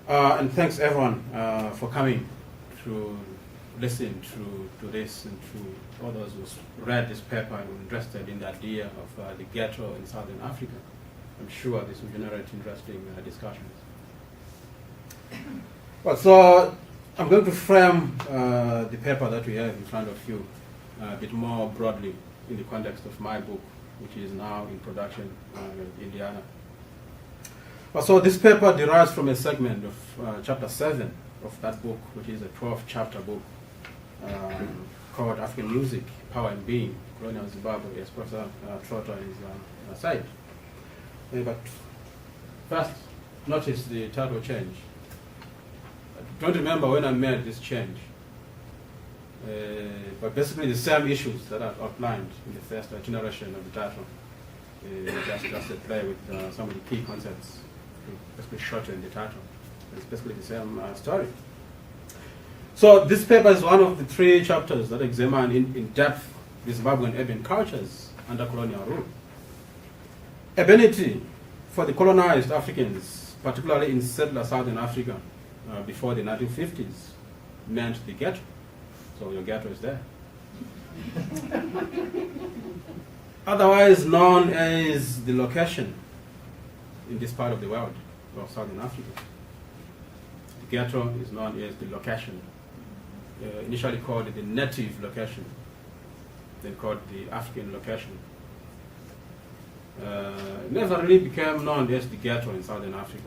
And thanks everyone for coming to listen to this and to all those who read this paper and were interested in the idea of the ghetto in Southern Africa. I'm sure this will generate interesting discussions. Well, so I'm going to frame the paper that we have in front of you a bit more broadly in the context of my book, which is now in production in Indiana. Well, so this paper derives from a segment of chapter 7 of that book, which is a 12-chapter book called African Music, Power and Being, Colonial Zimbabwe, as Professor Trotter is said. But first, notice the title change. I don't remember when I made this change, but basically the same issues that are outlined in the first iteration of the title, just to play with some of the key concepts, basically shorten the title. It's basically the same story. So this paper is one of the 3 chapters that examine in depth the Zimbabwean urban cultures under colonial rule. Urbanity for the colonized Africans, particularly in settler Southern Africa before the 1950s, meant the ghetto. So your ghetto is there. Otherwise known as the location in this part of the world, of Southern Africa. The ghetto is known as the location, initially called the native location, then called the African location. Never really became known as the ghetto in Southern Africa.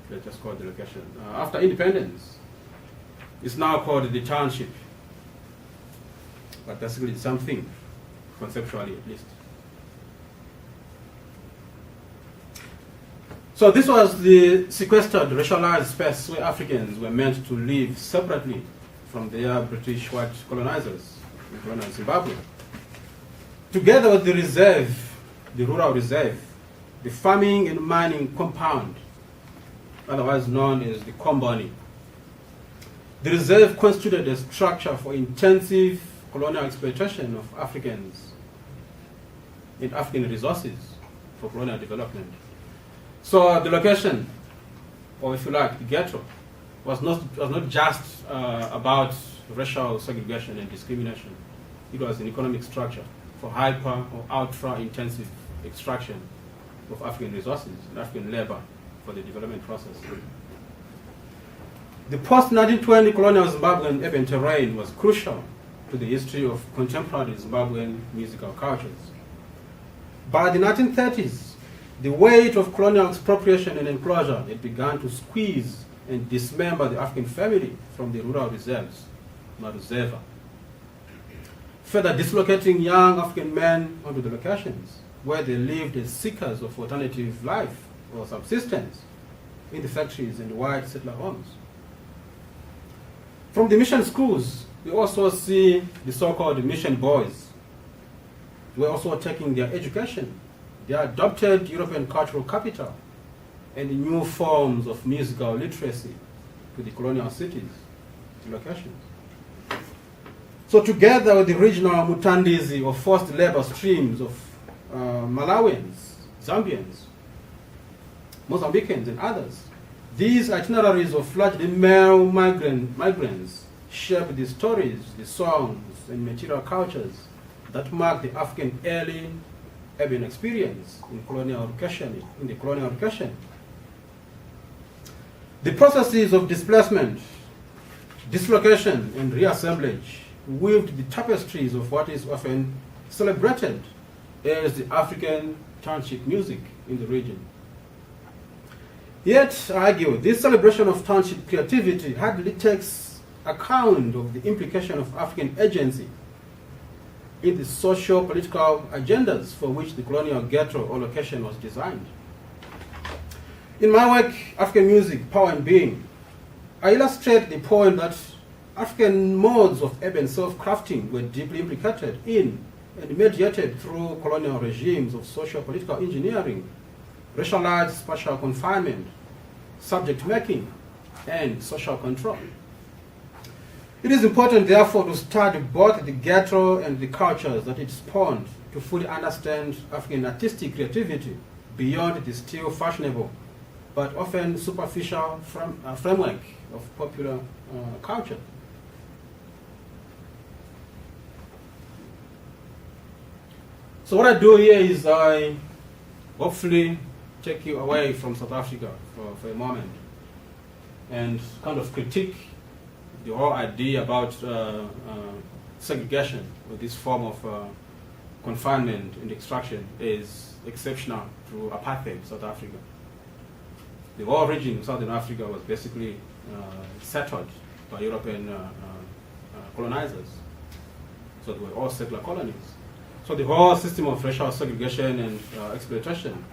They just called the location. After independence, it's now called the township, but basically it's something, conceptually at least. So this was the sequestered, racialized space where Africans were meant to live separately from their British white colonizers in colonial Zimbabwe. Together with the reserve, the rural reserve, the farming and mining compound, otherwise known as the Komboni. The reserve constituted a structure for intensive colonial exploitation of Africans and African resources for colonial development. So the location, or if you like, the ghetto, was not just about racial segregation and discrimination. It was an economic structure for hyper or ultra-intensive extraction of African resources and African labor for the development process. The post-1920 colonial Zimbabwean urban terrain was crucial to the history of contemporary Zimbabwean musical cultures. By the 1930s, the weight of colonial expropriation and enclosure had begun to squeeze and dismember the African family from the rural reserves, not reserva, further dislocating young African men onto the locations where they lived as seekers of alternative life or subsistence in the factories and white settler homes. From the mission schools, we also see the so-called mission boys who were also taking their education. They adopted European cultural capital and new forms of musical literacy to the colonial cities, the locations. So together with the regional Mutandizi or forced labor streams of Malawians, Zambians, Mozambicans and others, these itineraries of largely male migrants shape the stories, the songs and material cultures that mark the African early urban experience in colonial education. The processes of displacement, dislocation, and reassemblage weaved the tapestries of what is often celebrated as the African township music in the region. Yet, I argue, this celebration of township creativity hardly takes account of the implication of African agency in the socio-political agendas for which the colonial ghetto or location was designed. In my work, African Music, Power and Being, I illustrate the point that African modes of urban self-crafting were deeply implicated in and mediated through colonial regimes of socio-political engineering, racialized spatial confinement, subject making, and social control. It is important, therefore, to study both the ghetto and the cultures that it spawned to fully understand African artistic creativity beyond the still fashionable but often superficial framework of popular culture. So what I do here is I hopefully take you away from South Africa for a moment and kind of critique the whole idea about segregation, or this form of confinement and extraction, is exceptional to apartheid South Africa. The whole region of Southern Africa was basically settled by European colonizers. So they were all settler colonies. So the whole system of racial segregation and exploitation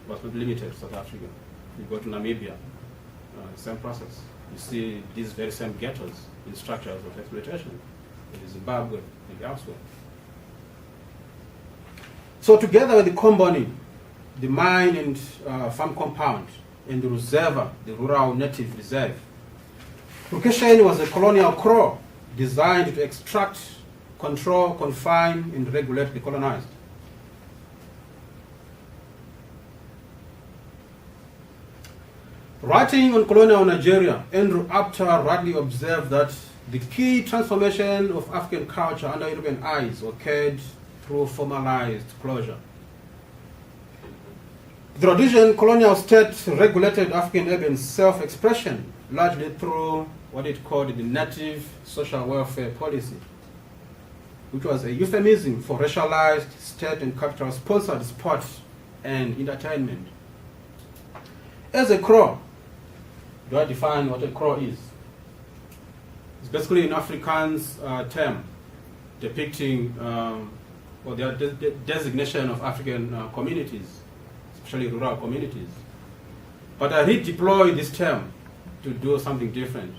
was not limited to South Africa. You go to Namibia, same process. You see these very same ghettos in structures of exploitation in Zimbabwe and elsewhere. So together with the Komboni, the mine and farm compound, and the reserva, the rural native reserve, Criminalized was a colonial crow designed to extract, control, confine, and regulate the colonized. Writing on colonial Nigeria, Andrew Apter rightly observed that the key transformation of African culture under European eyes occurred through formalized closure. The Rhodesian colonial state regulated African urban self-expression largely through what it called the native social welfare policy, which was a euphemism for racialized state and capital-sponsored sport and entertainment. As a crow, do I define what a crow is? It's basically an Afrikaans term depicting or the designation of African communities, especially rural communities. But I redeploy this term to do something different,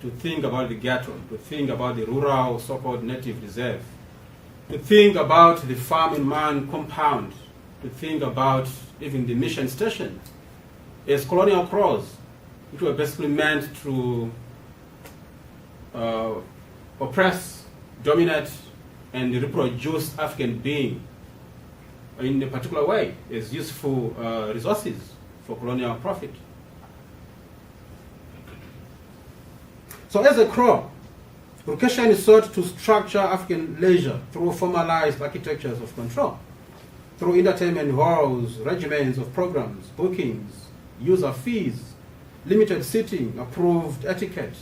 to think about the ghetto, to think about the rural so-called native reserve, to think about the farm and mine compound, to think about even the mission station as colonial crows, which were basically meant to oppress, dominate, and reproduce African being in a particular way as useful resources for colonial profit. So as a crow, Criminalized sought to structure African leisure through formalized architectures of control, through entertainment halls, regimens of programs, bookings, user fees, limited seating, approved etiquette.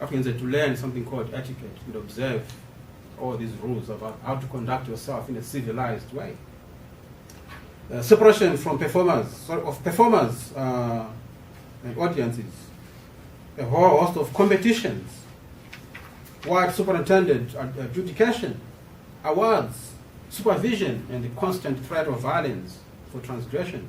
Africans had to learn something called etiquette and observe all these rules about how to conduct yourself in a civilized way. Separation from performers and audiences. A whole host of competitions, wide superintendent adjudication, awards, supervision, and the constant threat of violence for transgression.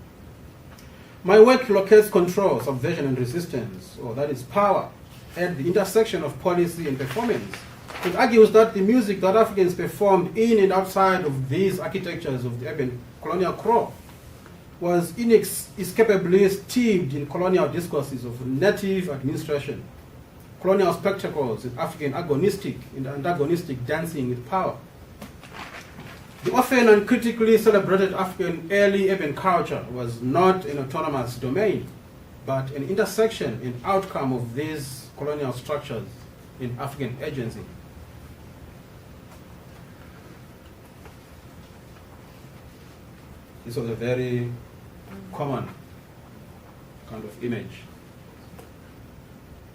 My work locates control, subversion, and resistance, or that is power, at the intersection of policy and performance. It argues that the music that Africans performed in and outside of these architectures of the urban colonial crow was inescapably steeped in colonial discourses of native administration, colonial spectacles, and African agonistic and antagonistic dancing with power. The often uncritically celebrated African early urban culture was not an autonomous domain, but an intersection and outcome of these colonial structures in African agency. This was a very common kind of image.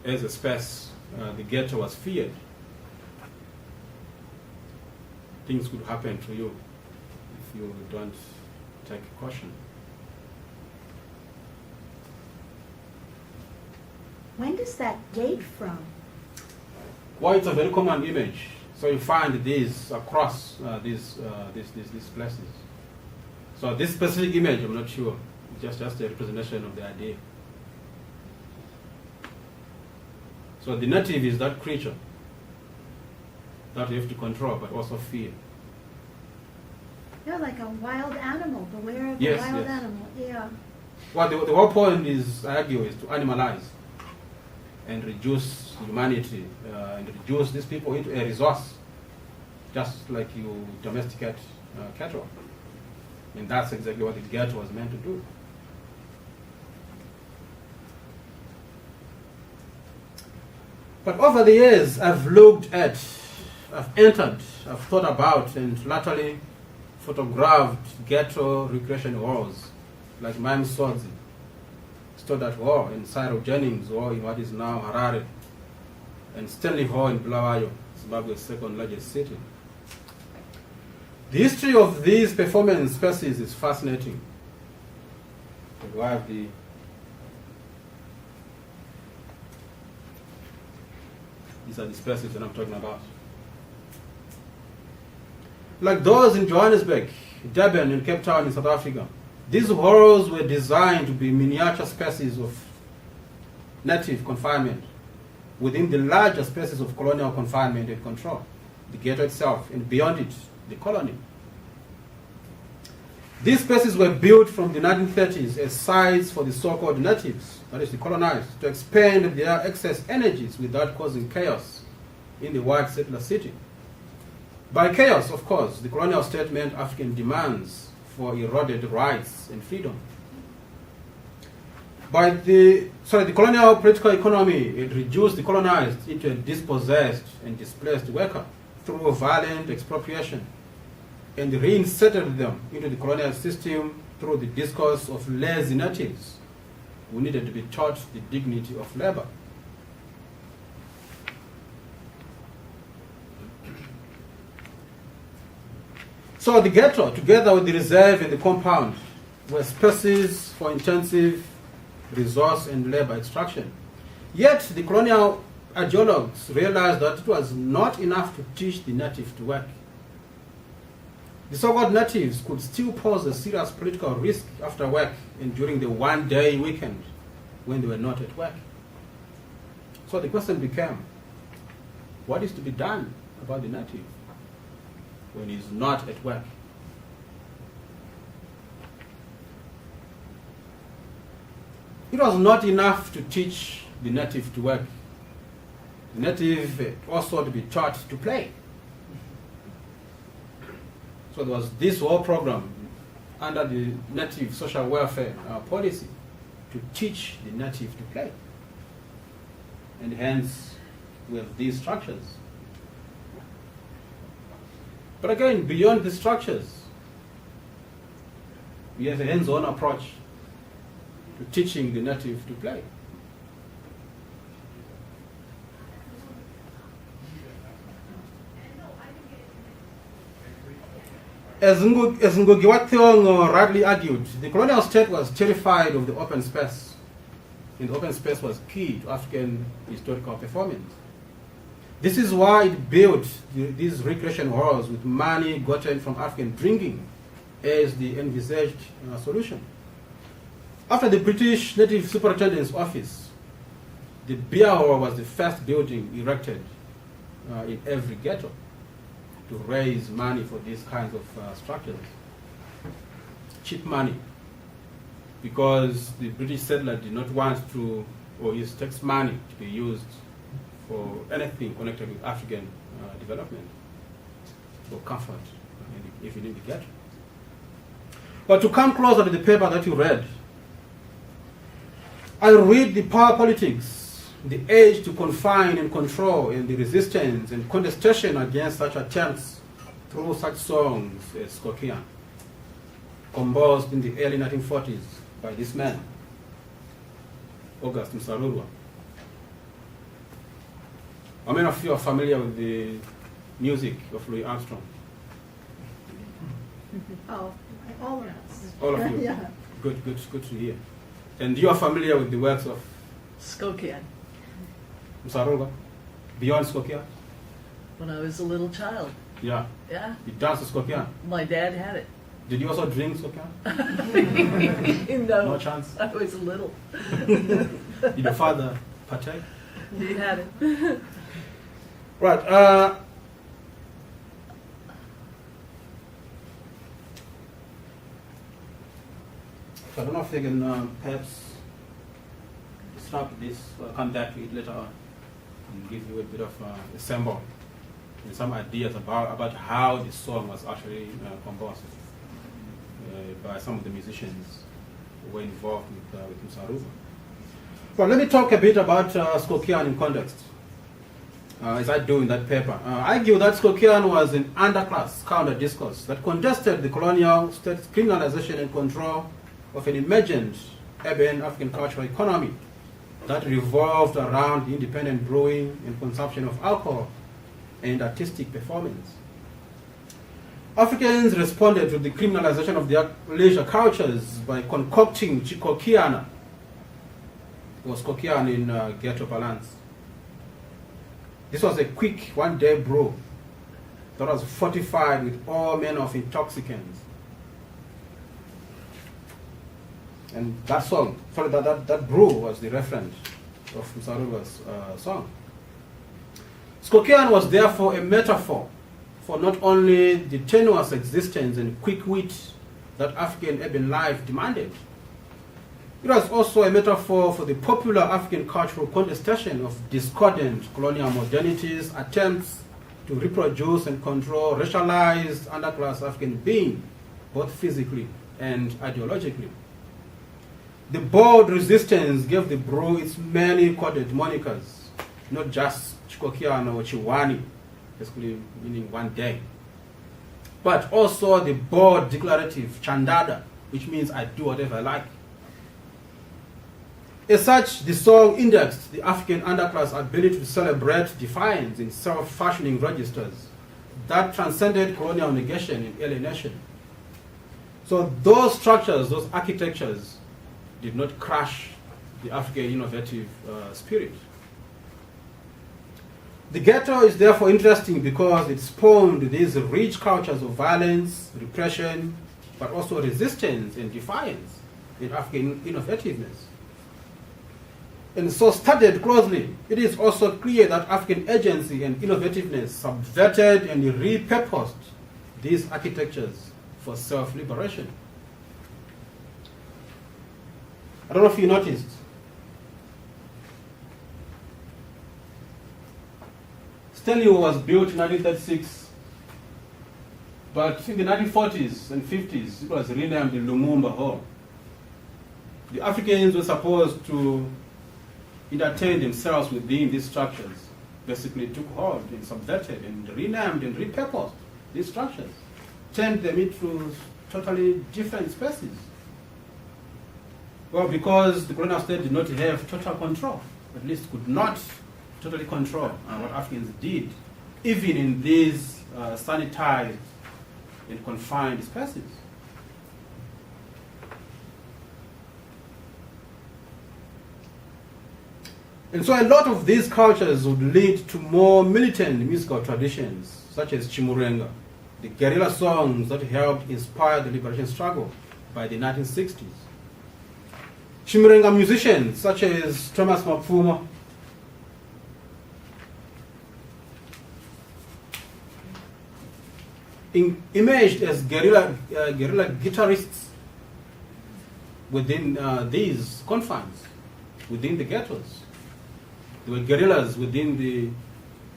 As a space, the ghetto was feared. Things could happen to you if you don't take caution. When does that date from? Well, it's a very common image. So you find these across these places. So this specific image, I'm not sure. It's just a representation of the idea. So the native is that creature that you have to control, but also fear. You're like a wild animal. Beware of the Yes, wild yes. animal. Yeah. Well, the whole point is, I argue, is to animalize and reduce humanity and reduce these people into a resource, just like you domesticate cattle. And that's exactly what the ghetto was meant to do. But over the years, I've looked at, I've entered, I've thought about, and latterly photographed ghetto regression halls, like Mhoze stood at war, and Cyril Jennings war in what is now Harare, and Stanley Hall in Bulawayo, Zimbabwe's second largest city. The history of these performance spaces is fascinating. We have these are the spaces that I'm talking about. Like those in Johannesburg, Durban, and Cape Town in South Africa, these halls were designed to be miniature spaces of native confinement within the larger spaces of colonial confinement and control, the ghetto itself, and beyond it, the colony. These spaces were built from the 1930s as sites for the so-called natives, that is the colonized, to expend their excess energies without causing chaos in the white settler city. By chaos, of course, the colonial state meant African demands for eroded rights and freedom. The colonial political economy, it reduced the colonized into a dispossessed and displaced worker through violent expropriation, and reinserted them into the colonial system through the discourse of lazy natives who needed to be taught the dignity of labor. So the ghetto, together with the reserve and the compound, were spaces for intensive resource and labor extraction. Yet the colonial ideologues realized that it was not enough to teach the native to work. The so-called natives could still pose a serious political risk after work and during the one-day weekend when they were not at work. So the question became, what is to be done about the native when he's not at work? It was not enough to teach the native to work. The native also to be taught to play. So there was this whole program under the native social welfare policy to teach the native to play. And hence, we have these structures. But again, beyond the structures, we have a hands-on approach to teaching the native to play. As Ngogiwathiong rightly argued, the colonial state was terrified of the open space, and the open space was key to African historical performance. This is why it built these recreation halls with money gotten from African drinking as the envisaged solution. After the British Native Superintendent's Office, the beer hall was the first building erected in every ghetto to raise money for these kinds of structures. Cheap money, because the British settler did not want to, or his tax money to be used for anything connected with African development or comfort, even in the ghetto. But to come closer to the paper that you read, I read the power politics, the urge to confine and control, and the resistance and contestation against such attempts through such songs as Skokiaan, composed in the early 1940s by this man, August Msarurwa. How many of you are familiar with the music of Louis Armstrong? Oh, all of us. All of you? Yeah. Good to hear. And you are familiar with the works of Skokiaan. Msarurwa? Beyond Skokiaan? When I was a little child. Yeah. Yeah. You danced Skokiaan? My dad had it. Did you also drink Skokiaan? No. No chance? I was little. Did your father partake? He had it. Right. I don't know if they can perhaps stop this or come back to it later on and give you a bit of a sample and some ideas about how this song was actually composed by some of the musicians who were involved with Msarurwa. Well, let me talk a bit about Skokiaan in context. as I do in that paper, argue that Skokiaan was an underclass counter-discourse that contested the colonial state's criminalization and control of an emergent urban African cultural economy that revolved around the independent brewing and consumption of alcohol and artistic performance. Africans responded to the criminalization of their leisure cultures by concocting Chikowero, or Skokiaan in ghetto parlance. This was a quick one-day brew that was fortified with all manner of intoxicants. And that song, sorry, that brew was the reference of Msaruwa's song. Skokiaan was therefore a metaphor for not only the tenuous existence and quick wit that African urban life demanded. It was also a metaphor for the popular African cultural contestation of discordant colonial modernity's attempts to reproduce and control racialized underclass African being, both physically and ideologically. The bold resistance gave the brew its many coded monikers, not just Skokiaan or Chiwani, basically meaning one day, but also the bold declarative Chandada, which means I do whatever I like. As such, the song indexed the African underclass ability to celebrate defiance in self-fashioning registers that transcended colonial negation and alienation. So those structures, those architectures, did not crush the African innovative spirit. The ghetto is therefore interesting because it spawned these rich cultures of violence, repression, but also resistance and defiance in African innovativeness. And so studied closely, it is also clear that African agency and innovativeness subverted and repurposed these architectures for self-liberation. I don't know if you noticed. Stanley was built in 1936, but in the 1940s and 50s, it was renamed the Lumumba Hall. The Africans were supposed to entertain themselves within these structures, basically took hold and subverted and renamed and repurposed these structures, turned them into totally different spaces. Well, because the colonial state did not have total control, at least could not totally control what Africans did, even in these sanitized and confined spaces. And so a lot of these cultures would lead to more militant musical traditions, such as Chimurenga, the guerrilla songs that helped inspire the liberation struggle by the 1960s. Chimurenga musicians, such as Thomas Mapfumo, emerged as guerrilla guitarists within these confines, within the ghettos. They were guerrillas within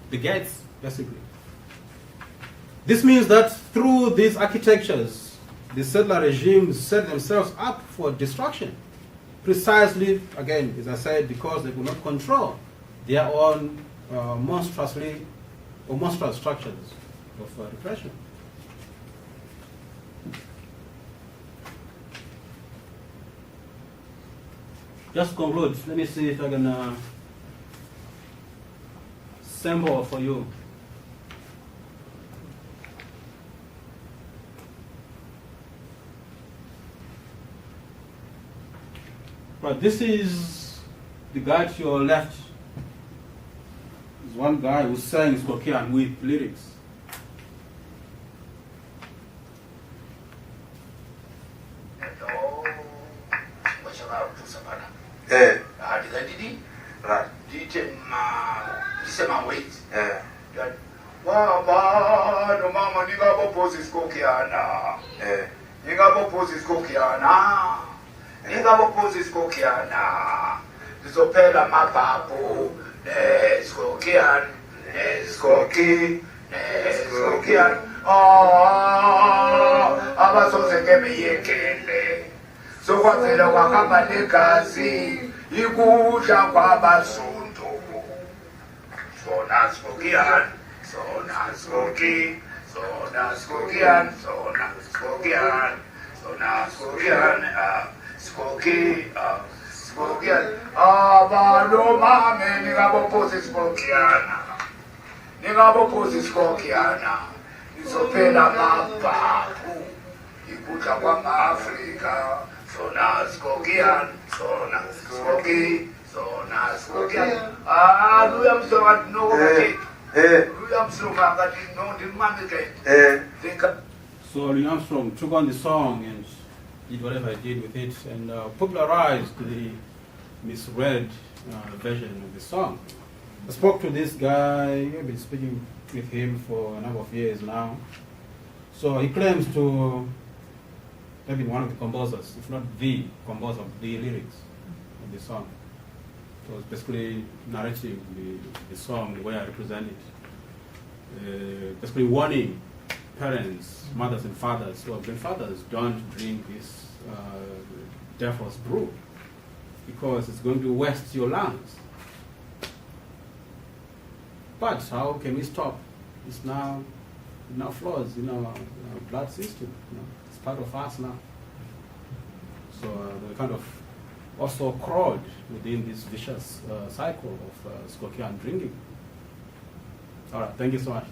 the gates, basically. This means that through these architectures, the settler regimes set themselves up for destruction, precisely, again, as I said, because they could not control their own monstrous structures of repression. Just to conclude, let me see if I can sample for you. Right, this is the guy to your left. There's one guy who sang Skokiaan with lyrics. Skokiaan, Zopela mapapu, Skokiaan, Skokiaan, abasozeke miyekele, sokwazela kwakamba negazi, ikudla kwabasundu. Sona Skokiaan, Sona Skoki, Sona Skokiaan, Sona Skokiaan, Sona Skokiaan, Skoki, Skokiaan. Abalo mame ningaboposi Skokiaan, ningaboposi Skokiaan. Nizopela mapapu, ikuta kwa Afrika. Sona Skokiaan, Sona Skoki, Sona Skokiaan. Luya msonga no kake. Luya msonga kati no di mami kake. So Louis Armstrong took on the song and did whatever he did with it and popularized the misread version of the song. I spoke to this guy, I've been speaking with him for a number of years now. So he claims to have been one of the composers, if not the composer of the lyrics of the song. So it's basically narrating the song, the way I represent it. Basically warning parents, mothers and fathers who have been fathers, don't drink this devil's brew because it's going to waste your lungs. But how can we stop? It's now flaws in our blood system. It's part of us now. So we kind of also crawled within this vicious cycle of Skokiaan drinking. All right, thank you so much.